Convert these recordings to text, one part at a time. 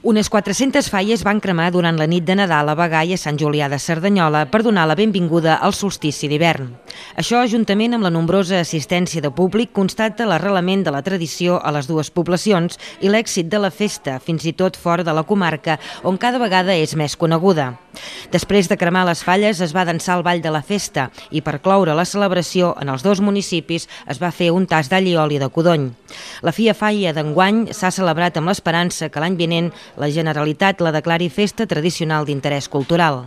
Unes 400 falles van cremar durant la nit de Nadal a Bagà i a Sant Julià de Cerdanyola per donar la benvinguda al solstici d'hivern. Això, juntament amb la nombrosa assistència de públic, constata l'arrelament de la tradició a les dues poblacions i l'èxit de la festa, fins i tot fora de la comarca, on cada vegada és més coneguda. Després de cremar les falles es va dansar el ball de la festa i per cloure la celebració en els dos municipis es va fer un tast d'all i oli de codony. La Fia Falla d'enguany s'ha celebrat amb l'esperança que l'any vinent la Generalitat la declari festa tradicional d'interès cultural.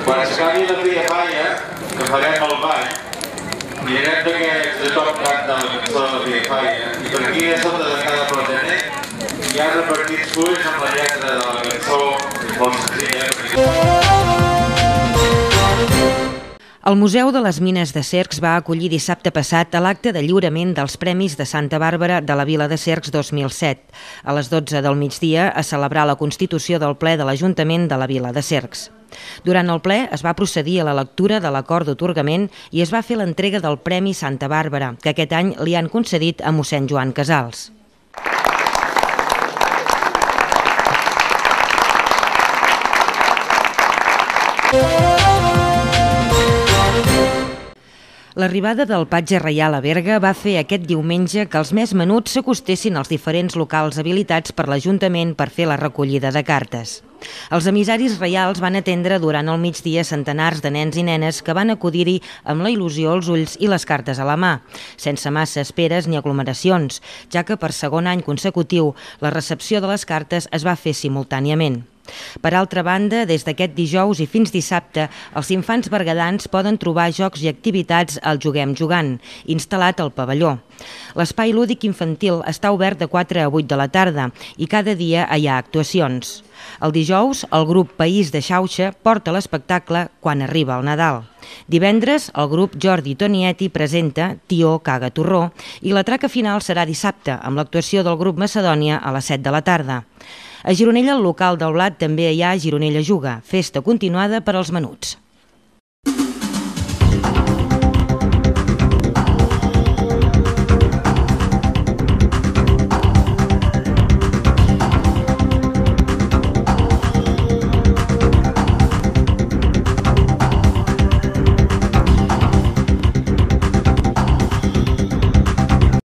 Quan es acabi la Fia Falla, que farem el ball, mirarem que tothom canta la cançó de la Fia Falla i per aquí a sota de cada plataner hi ha repartits fulls amb la lletra de la cançó molt senzilla. El Museu de les Mines de Cercs va acollir dissabte passat a l'acte de lliurament dels Premis de Santa Bàrbara de la Vila de Cercs 2007. A les 12 del migdia es celebrà la constitució del ple de l'Ajuntament de la Vila de Cercs. Durant el ple es va procedir a la lectura de l'acord d'atorgament i es va fer l'entrega del Premi Santa Bàrbara, que aquest any li han concedit a mossèn Joan Casals. L'arribada del patge reial a Berga va fer aquest diumenge que els més menuts s'acostessin als diferents locals habilitats per l'Ajuntament per fer la recollida de cartes. Els emissaris reials van atendre durant el migdia centenars de nens i nenes que van acudir-hi amb la il·lusió als ulls i les cartes a la mà, sense massa esperes ni aglomeracions, ja que per segon any consecutiu la recepció de les cartes es va fer simultàniament. Per altra banda, des d'aquest dijous i fins dissabte, els infants berguedans poden trobar jocs i activitats al Juguem Jugant, instal·lat al pavelló. L'espai lúdic infantil està obert de 4 a 8 de la tarda i cada dia hi ha actuacions. El dijous, el grup País de Xauxa porta l'espectacle Quan arriba el Nadal. Divendres, el grup Jordi Tonietti presenta Tió caga torró i la traca final serà dissabte, amb l'actuació del grup Macedònia a les 7 de la tarda. A Gironella, al local del Blat, també hi ha Gironella Juga, festa continuada per als menuts.